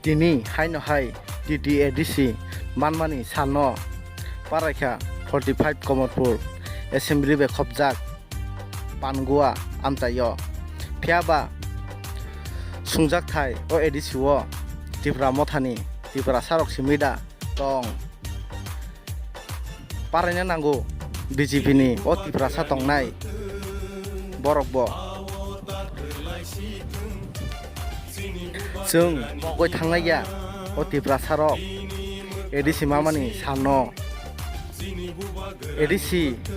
tini haino hai DDADC manmani sano paraikha 45 Komodpur assembly be khopjak pangua amtayo phiaba sungjak thai o ADC o Tripura mothani Tripura sarok simida tong paraina nango BJP ni o Tripura satong nai borok bo जों गय थांनाया o Tripura sarok ADC mamani sano ADC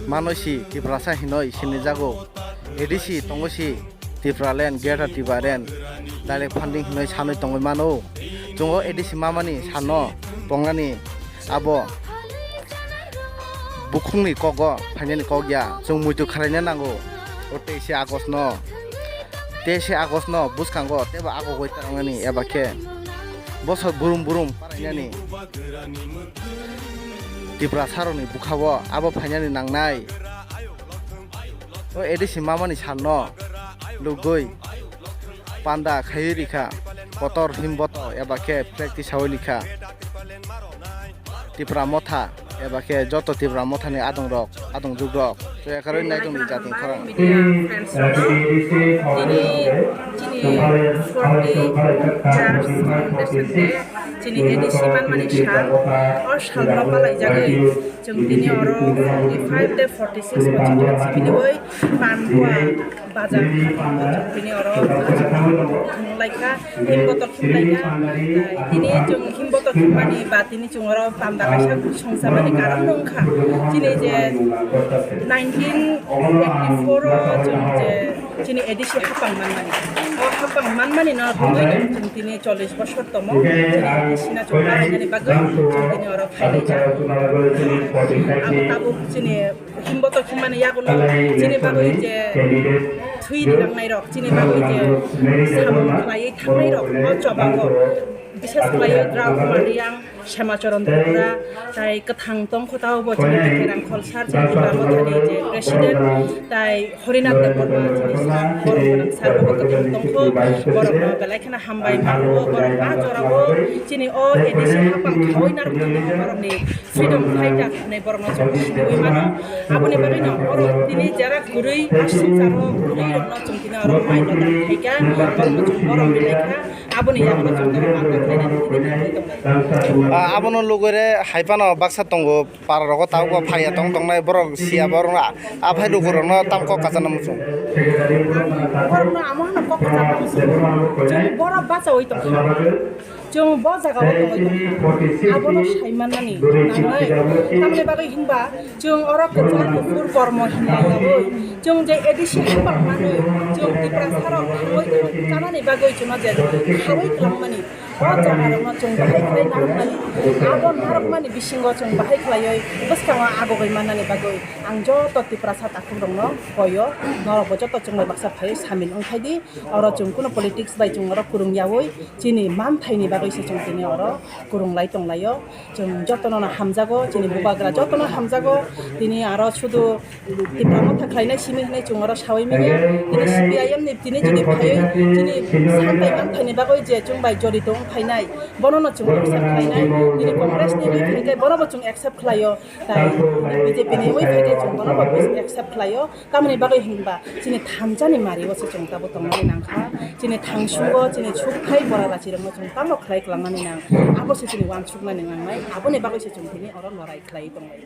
manosi Tripura sa hinoi sinijago ADC tongosi Tripura land gera tibaren direct funding hinoi sanoi tongoi mano jongo ADC mamani sano pongani abo bukhungni kogo phainani kogya jong muitu kharaina nango o 23 August no 23 August no buskango teba ago goi tarangani ebake bosor burum parainani Tripura saroni bukhawo abo phainani nangnai o ADC mamani sanno lugoi panda khairika kotor himboto ebake practice hawlika Tripura motha ebake joto Tripura mothani adong jugrok so ekaroi nai dong jating khorang Chini ADC manmani shal or shal palai jagai jong tini oro 45 de 46 constituency bini oi panbua bazar jong tini oro khumlaika himboto khumlaika tini jong himboto khumani ba tini jong oro pamda kaisa songsamani karam nongkha tini je 1984 jong je chini ADC hapang manmani no rungoi jong tini 40 বছর তম সিনা চোলা এনে বাগৈ চিনি or ফাইলাইছা Abu চিনি হিমবত খিমানে ইয়াগুলো চিনি বাগৈ যে থুই দিলাংনাই রক চিনি বাগৈ যে সামন খালাই থাংনাই রক অচবাগো বিশেষ করে দ্রাউমারিয়াং শ্যামাচরণ ত্রিপুরা তাই কথাং তং খতাও বচনে কেরাং খলসার Tripura mothani je president tai Harinath দেব বর্মা যিনি বড় সার কথাং তং খো বড় বেলাইখানা হামবাই মানো বড় আ জরাবো যিনি ও ADC হাপাং খাওইনার বড়নি ফ্রিডম ফাইটার নে বড় চংনি মানো আবনি বাগৈ ন বড় তিনি যারা গুরুই আসিম জানো গুরুই রত্ন চংকিনা আর মাইনো দান থাইকা বড় বেলাইখা আবনি ইয়াগো চংনি মানো abono lugore haipano baksa tongo pararo tawgo phaya tongnai borok sia borok aphai lugoro no tamko kajana musu borok amana kokko jana musu boro bacha oi tong jong bo jaga o tong abono saimanani nangai tamne bagai hinba jong ora kajal pur kormo hinai oi jong je ADC hapang manoi jong Tripura sarok oi janani bagai chuna je khawai klamani o jagarong jong bahai khlai narmani abon narmani bisingo jong bahai khlaioi buskanga agogoi manani bagoi ang joto Tripura sat akhung dongno koyo norok joto jong baksa phai samil ongkhaidi oro jong kuno politics bai jong oro kurung yaoi chini man thaini bagoi se jong tini oro kurung lai tonglaio jong joto no hamjago chini bubagra joto no hamjago tini aro শুধু Tripura motha khlainai simi hnai jong oro sawai miya tini CPIM ni tini jini phai tini sampai man thaini bagoi je jong bai jorito ongkhainai bonono jong accept khlainai tini congress ni phaikai bonobo jong accept khlaio tai BJP ni oi phaikai jong bonobo accept khlaio tamni bagoi hinba chini thamjani mari ose jong tabo tongmani nangkha chini thangsugo chini chukphai borala chirong jong tamo khlai klamani nang abo se chini wan chukmani nangmai aboni bagoi se jong tini oro lorai khlai tongai